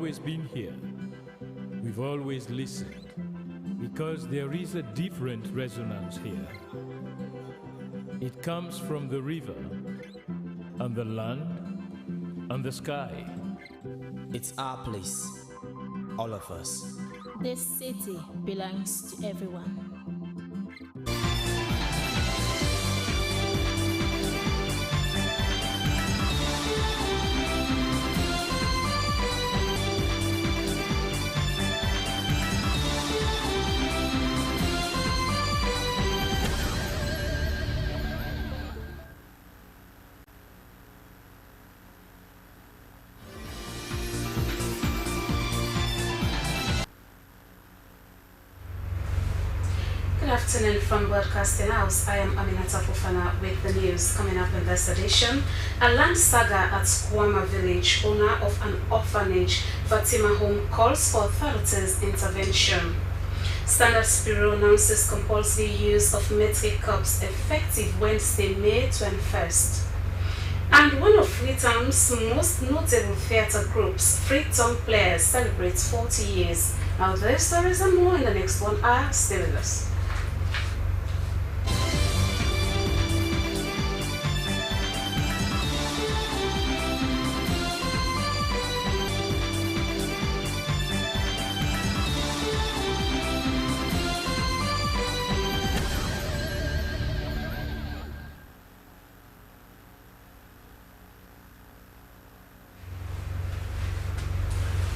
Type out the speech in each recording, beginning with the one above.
Always been here. We've always listened because there is a different resonance here. It comes from the river and the land and the sky. It's our place, all of us. This city belongs to everyone. Good afternoon from Broadcasting House. I am Aminata Fofana with the news coming up in this edition. A land saga at Squama village, owner of an orphanage, Fatima Home, calls for authorities' intervention. Standards Bureau announces compulsory use of metric cups effective Wednesday, May 21st. And one of Freetown's most notable theatre groups, Freetown Players, celebrates 40 years. Now these stories and more in the next 1 hour. Stay with us.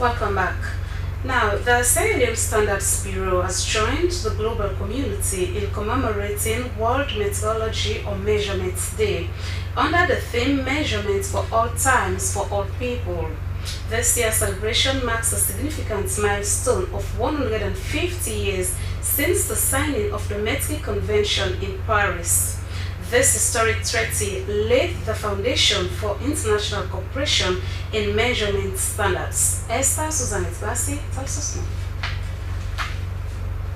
Welcome back. Now, the Sierra Leone Standards Bureau has joined the global community in commemorating World Meteorology or Measurements Day under the theme Measurements for All Times for All People. This year's celebration marks a significant milestone of 150 years since the signing of the Metric Convention in Paris. This historic treaty laid the foundation for international cooperation in measurement standards. Esther Susan Itzbasi tells us more.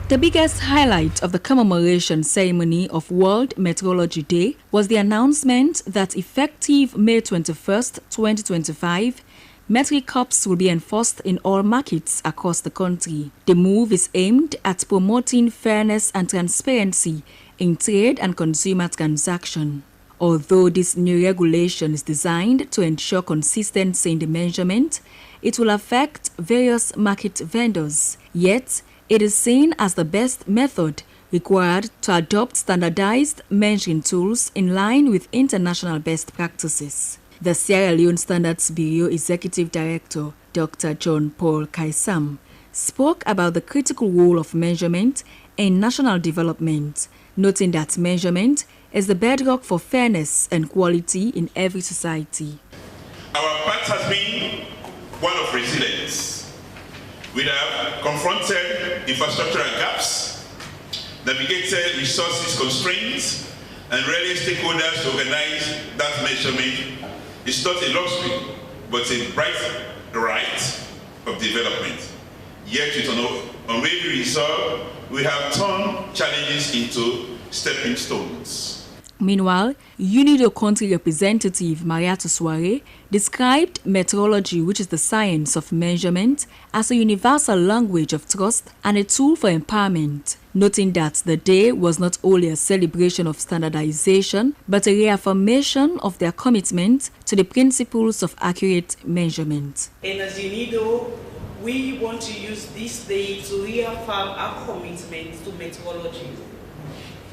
The biggest highlight of the commemoration ceremony of World Meteorology Day was the announcement that effective May 21st, 2025, metric cups will be enforced in all markets across the country. The move is aimed at promoting fairness and transparency in trade and consumer transaction. Although this new regulation is designed to ensure consistency in the measurement, it will affect various market vendors. Yet, it is seen as the best method required to adopt standardized measuring tools in line with international best practices. The Sierra Leone Standards Bureau Executive Director, Dr. John Paul Kaisam, spoke about the critical role of measurement in national development, noting that measurement is the bedrock for fairness and quality in every society. Our path has been one of resilience. We have confronted infrastructural gaps, navigated resources constraints, and rallied stakeholders to organize that measurement. It's not a luxury, but a right of development. Yet with an unwavering resolve, we have turned challenges into stepping stones. Meanwhile, UNIDO country representative Mariatu Soare described meteorology, which is the science of measurement, as a universal language of trust and a tool for empowerment, noting that the day was not only a celebration of standardization, but a reaffirmation of their commitment to the principles of accurate measurement. And as UNIDO, we want to use this day to reaffirm our commitment to meteorology,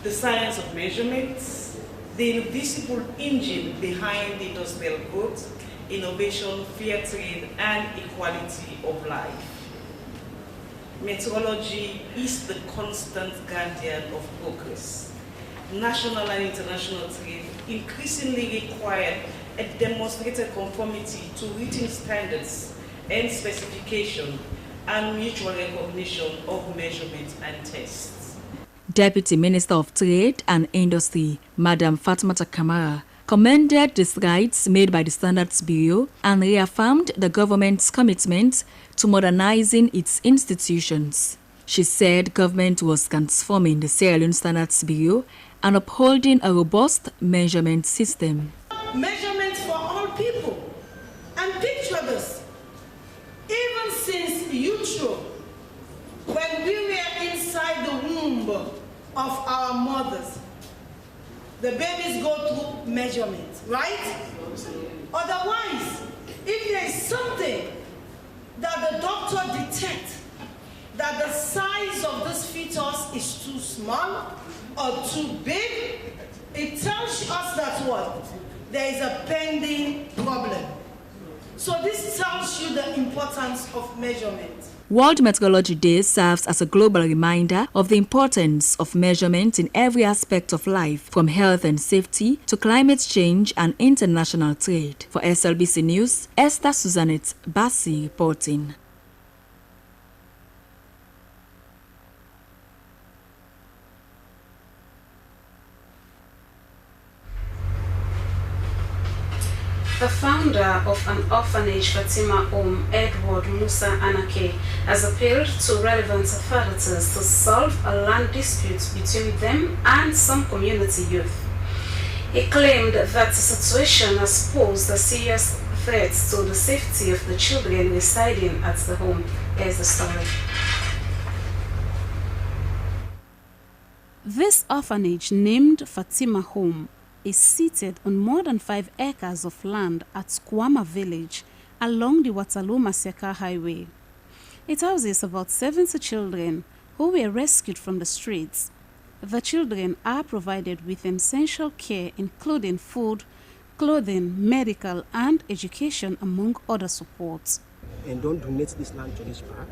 the science of measurements, the invisible engine behind the industrial growth, innovation, fair trade, and equality of life. Meteorology is the constant guardian of progress. National and international trade increasingly require a demonstrated conformity to written standards and specification and mutual recognition of measurement and tests. Deputy Minister of Trade and Industry, Madam Fatmata Kamara, commended the strides made by the Standards Bureau and reaffirmed the government's commitment to modernizing its institutions. She said government was transforming the Sierra Leone Standards Bureau and upholding a robust measurement system. Measurements for all people. And picture this. Even utero, when we were inside the womb of our mothers, the babies go through measurement, right? Otherwise, if there is something that the doctor detects that the size of this fetus is too small or too big, it tells us that what? There is a pending problem. So this tells you the importance of measurement. World Meteorology Day serves as a global reminder of the importance of measurement in every aspect of life, from health and safety to climate change and international trade. For SLBC News, Esther Suzanette Bassi reporting. The founder of an orphanage, Fatima Edward Musa Anake, has appealed to relevant authorities to solve a land dispute between them and some community youth. He claimed that the situation has posed a serious threat to the safety of the children residing at the home. Here's the story. This orphanage, named Fatima Home, is seated on more than 5 acres of land at Squama village along the Waterloo-Maseka highway. It houses about 70 children who were rescued from the streets. The children are provided with essential care including food, clothing, medical and education among other supports. And don't donate this land to this part.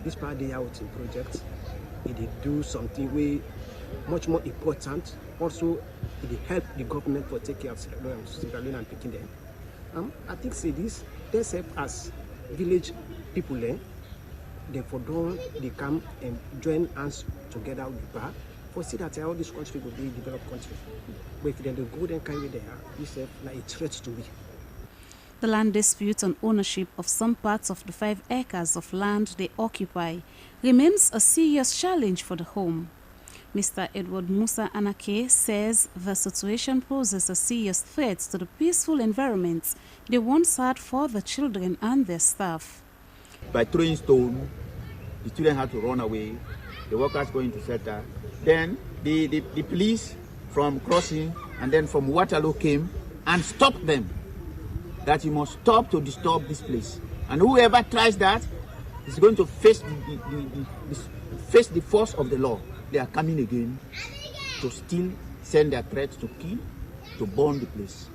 This part they out in projects. They do something way much more important. Also, it help the government to take care of Sierra Leone and picking them. I think say this, they help us village people there. Therefore, they come and join hands together with the bar for see that all this country will be a developed country. But if they go and carry there, this is like a threat to me. The land dispute on ownership of some parts of the 5 acres of land they occupy remains a serious challenge for the home. Mr. Edward Musa Anake says the situation poses a serious threat to the peaceful environment they once had for the children and their staff. By throwing stone, the children had to run away, the workers going to shelter. Then the police from crossing and then from Waterloo came and stopped them, that you must stop to disturb this place. And whoever tries that is going to face the force of the law. They are coming again to still send their threats to kill, to burn the place.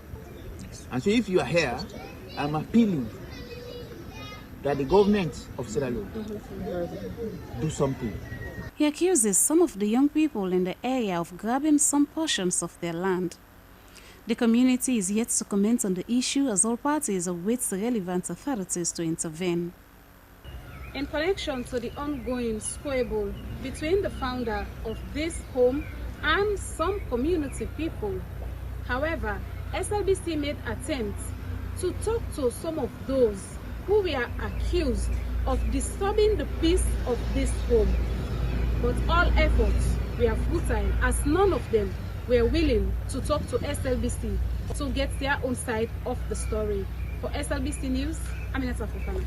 And so if you are here, I'm appealing that the government of Sierra Leone do something. He accuses some of the young people in the area of grabbing some portions of their land. The community is yet to comment on the issue as all parties await the relevant authorities to intervene. In connection to the ongoing squabble between the founder of this home and some community people. However, SLBC made attempts to talk to some of those who were accused of disturbing the peace of this home. But all efforts were futile as none of them were willing to talk to SLBC to get their own side of the story. For SLBC News, Aminata Fofana.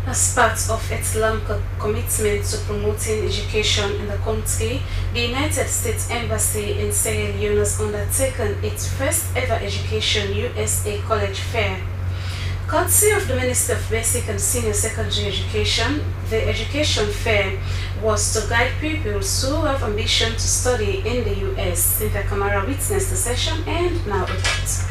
As part of its long commitment to promoting education in the country, the United States Embassy in Sierra Leone has undertaken its first ever Education USA College Fair. Courtesy of the Minister of Basic and Senior Secondary Education, the Education Fair was to guide pupils who have ambition to study in the U.S. Cynthia Kamara witnessed the session and now reports.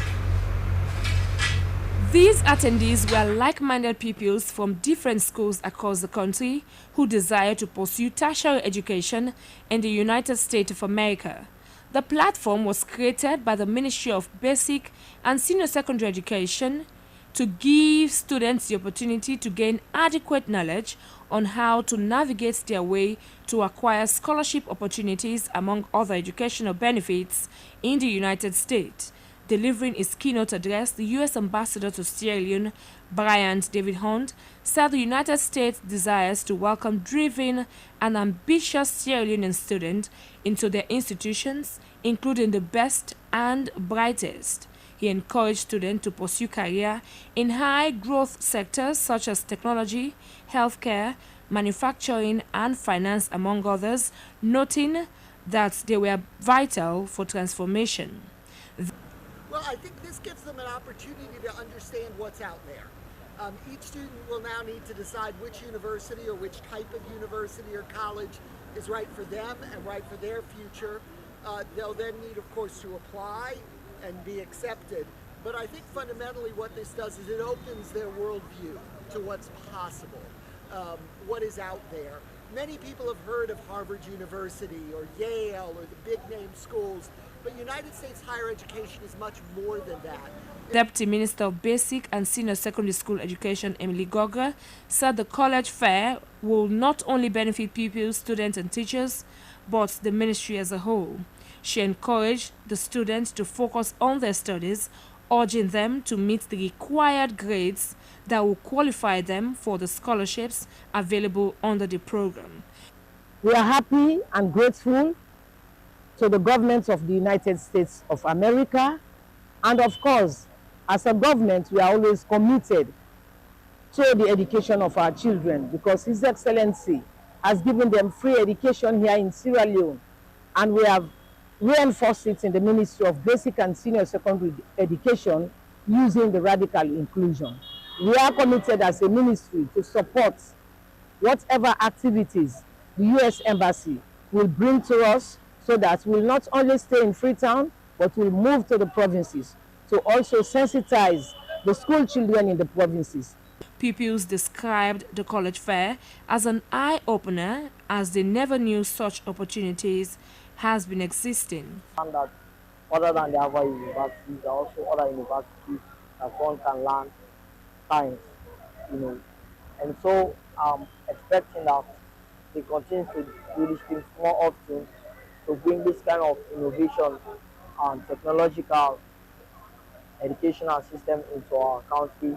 These attendees were like-minded pupils from different schools across the country who desire to pursue tertiary education in the United States of America. The platform was created by the Ministry of Basic and Senior Secondary Education to give students the opportunity to gain adequate knowledge on how to navigate their way to acquire scholarship opportunities among other educational benefits in the United States. Delivering his keynote address, the U.S. Ambassador to Sierra Leone, Bryant David Hunt, said the United States desires to welcome driven and ambitious Sierra Leonean students into their institutions, including the best and brightest. He encouraged students to pursue career in high-growth sectors such as technology, healthcare, manufacturing, and finance, among others, noting that they were vital for transformation. Well, I think this gives them an opportunity to understand what's out there. Each student will now need to decide which university or which type of university or college is right for them and right for their future. They'll then need, of course, to apply and be accepted. But I think fundamentally what this does is it opens their worldview to what's possible, what is out there. Many people have heard of Harvard University or Yale or the big-name schools, but United States higher education is much more than that. Deputy Minister of Basic and Senior Secondary School Education, Emily Gogre, said the college fair will not only benefit pupils, students and teachers, but the ministry as a whole. She encouraged the students to focus on their studies, urging them to meet the required grades that will qualify them for the scholarships available under the program. We are happy and grateful to the government of the United States of America, and of course, as a government, we are always committed to the education of our children because His Excellency has given them free education here in Sierra Leone, and we have reinforced it in the Ministry of Basic and Senior Secondary Education using the radical inclusion. We are committed as a ministry to support whatever activities the U.S. Embassy will bring to us so that we'll not only stay in Freetown, but we'll move to the provinces to also sensitize the school children in the provinces. Pupils described the college fair as an eye-opener as they never knew such opportunities has been existing. And that other than the other universities, there are also other universities that one can learn science, And so I'm expecting that they continue to do these things more often to bring this kind of innovation and technological educational system into our country.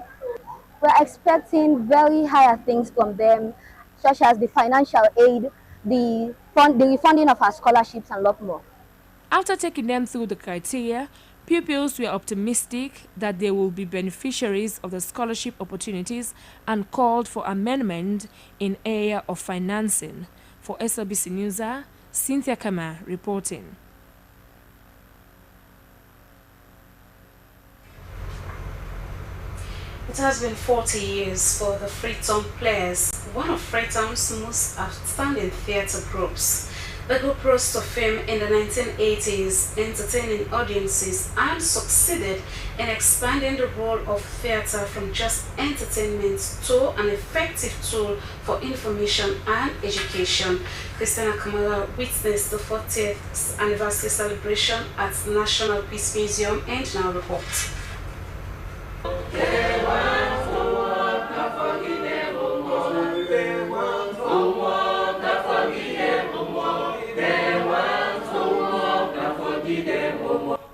We're expecting very higher things from them, such as the financial aid, the refunding of our scholarships, and a lot more. After taking them through the criteria, pupils were optimistic that they will be beneficiaries of the scholarship opportunities and called for amendment in area of financing. For Slbc News, Cynthia Kama reporting. It has been 40 years for the Freetown Players, one of Freetown's most outstanding theatre groups. The group rose to fame in the 1980s, entertaining audiences, and succeeded in expanding the role of theatre from just entertainment to an effective tool for information and education. Christina Kamala witnessed the 40th anniversary celebration at the National Peace Museum and now reports.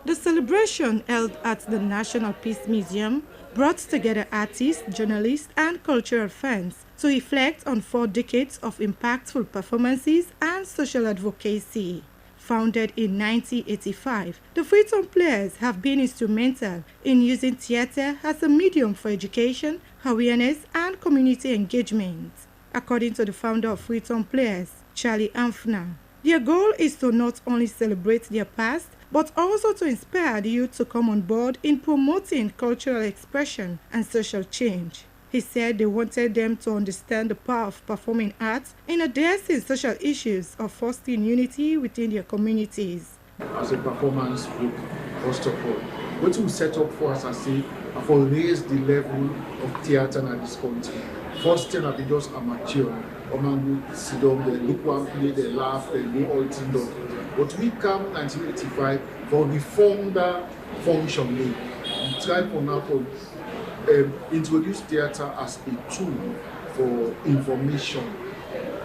The celebration held at the National Peace Museum brought together artists, journalists, and cultural fans to reflect on 4 decades of impactful performances and social advocacy. Founded in 1985, the Freetown Players have been instrumental in using theatre as a medium for education, awareness, and community engagement. According to the founder of Freetown Players, Charlie Amfna, their goal is to not only celebrate their past, but also to inspire the youth to come on board in promoting cultural expression and social change. He said they wanted them to understand the power of performing arts in addressing social issues of fostering unity within their communities. As a performance group, first of all, what we set up for us, I say, for raise the level of theatre in this country. First thing, I be just amateur. Omangu sit down, they look one play, they laugh, they do all things done. But we come in 1985 for reform that function. We try for now to introduce theatre as a tool for information,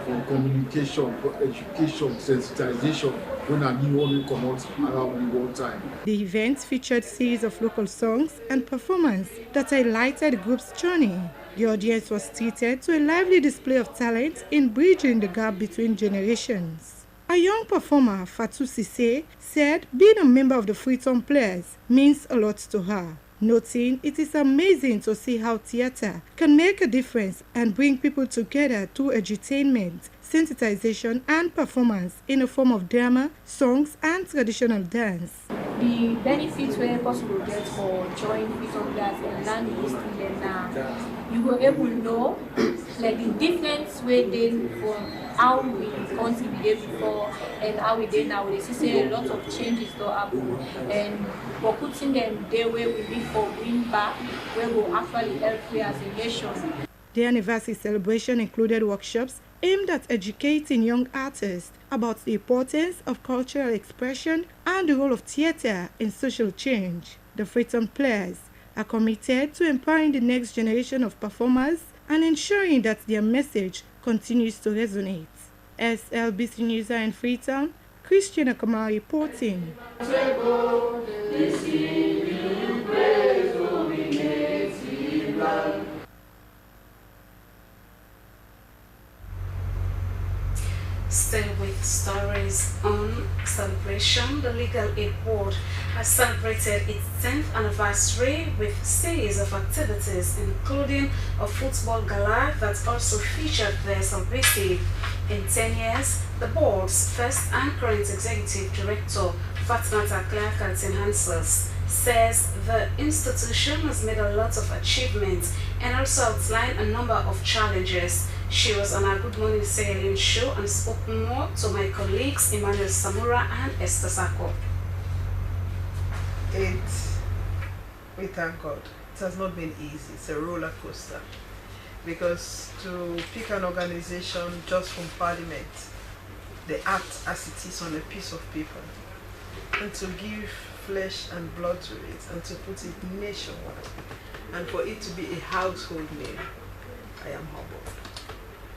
for communication, for education, sensitization, when a new one comes around the world time. The event featured series of local songs and performance that highlighted the group's journey. The audience was treated to a lively display of talent in bridging the gap between generations. A young performer, Fatou Cissé, said being a member of the Freetown Players means a lot to her, noting it is amazing to see how theatre can make a difference and bring people together through edutainment, sensitization and performance in the form of drama, songs and traditional dance. The benefits where possible get for joining Freetown Players and learn the history, then you were able to know like the difference way then from how we country we did before and how we did now. They see a lot of changes to happen, and we're putting them there where we live for bring back, where we'll actually help we as a nation. The anniversary celebration included workshops aimed at educating young artists about the importance of cultural expression and the role of theatre in social change. The Freetown Players are committed to empowering the next generation of performers and ensuring that their message continues to resonate. Slbc News in Freetown, Christiana Kamara reporting. Still with stories on celebration, the Legal Aid Board has celebrated its 10th anniversary with a series of activities, including a football gala that also featured the Slbc. In 10 years, the board's first and current executive director, Fatmata Clark-Hansels, says the institution has made a lot of achievements and also outlined a number of challenges. She was on our Good Morning Sierra Leone show and spoke more to my colleagues Emmanuel Samura and Esther Sako. We thank God. It has not been easy. It's a roller coaster. Because to pick an organization just from Parliament, they act as it is on a piece of paper, and to give flesh and blood to it and to put it nationwide, and for it to be a household name, I am humbled.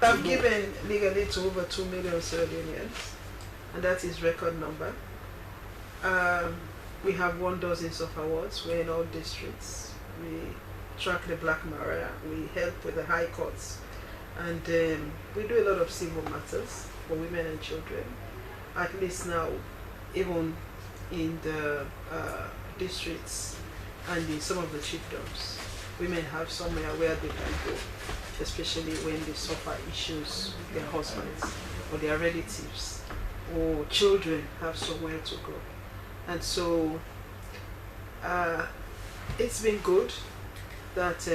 I've given legal aid to over 2 million Sierra Leoneans, and that is record number. We have won dozens of awards. We're in all districts. We track the Black Maria. We help with the high courts, and we do a lot of civil matters for women and children. At least now, even in the districts and in some of the chiefdoms, women have somewhere where they can go, especially when they suffer issues with their husbands or their relatives, or children have somewhere to go. And so it's been good that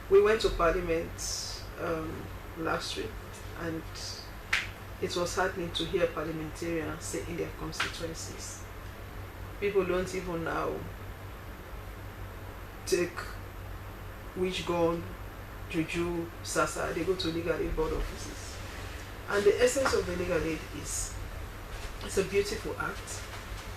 we went to Parliament last week, and it was heartening to hear parliamentarians say in their constituencies, people don't even now take witch gun, juju, sasa, they go to legal aid board offices. And the essence of the legal aid is, it's a beautiful act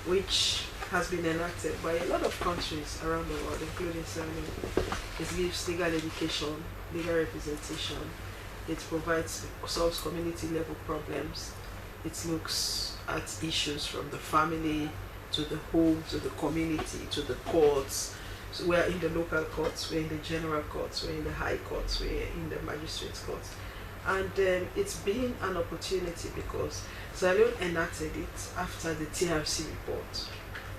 which has been enacted by a lot of countries around the world, including Sierra Leone. It gives legal education, legal representation, it solves community level problems, it looks at issues from the family to the home, to the community, to the courts. So we're in the local courts, we're in the general courts, we're in the high courts, we're in the magistrates courts. And it's been an opportunity because Sierra Leone enacted it after the TRC report.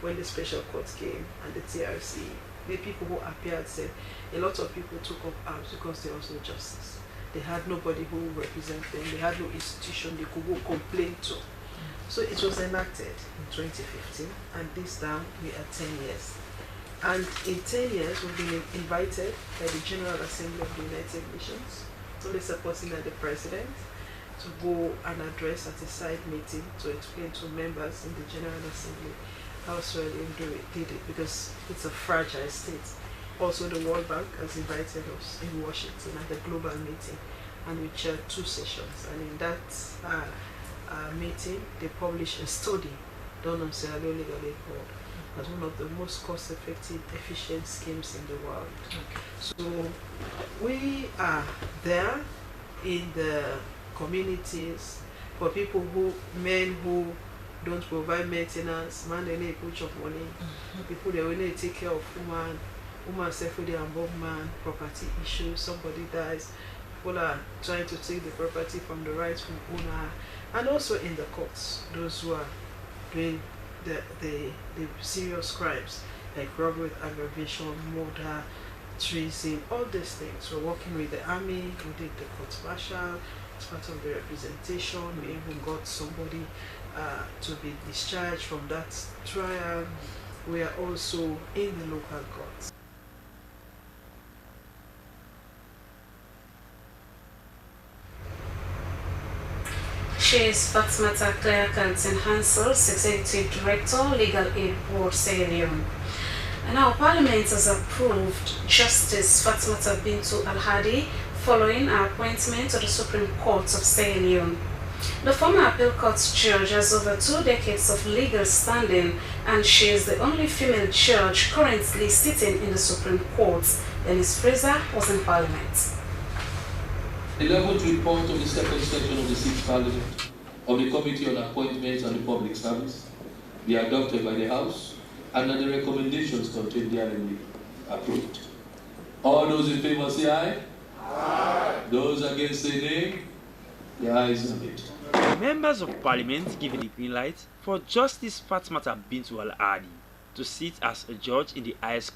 When the special court came and the TRC, the people who appeared said a lot of people took up arms because there was no justice. They had nobody who would represent them, they had no institution they could go complain to. So it was enacted in 2015, and this time we are 10 years. And in 10 years, we've been invited by the General Assembly of the United Nations, only supporting the President, to go and address at a side meeting to explain to members in the General Assembly how Sierra Leone did it, because it's a fragile state. Also, the World Bank has invited us in Washington at the global meeting, and we chaired 2 sessions. And in that meeting, they published a study done on Sierra Leone Legal Aid Board as one of the most cost-effective, efficient schemes in the world. So we are there in the communities for people men who don't provide maintenance, man they need put of money, people they only take care of woman self with their involvement, property issues, somebody dies, people are trying to take the property from the rightful owner, and also in the courts, those who are doing the serious crimes like robbery with aggravation, murder, treason, all these things. We're working with the army, we did the court martial, as part of the representation. We even got somebody to be discharged from that trial. We are also in the local courts. She is Fatmata Claire Hansels, Executive Director, Legal Aid Board, Sierra Leone. And now Parliament has approved Justice Fatmata Bintu Al-Hadi following her appointment to the Supreme Court of Sierra Leone. The former appeal court judge has over 2 decades of legal standing, and she is the only female judge currently sitting in the Supreme Court. Dennis Fraser was in Parliament. The 11th report of the second session of the 6th Parliament of the Committee on Appointments and the Public Service be adopted by the House, and that the recommendations contained therein be approved. All those in favor say aye. Aye. Those against say nay. The ayes have it. Members of Parliament give the green light for Justice Fatmata Bintu Al-Hadi to sit as a judge in the highest court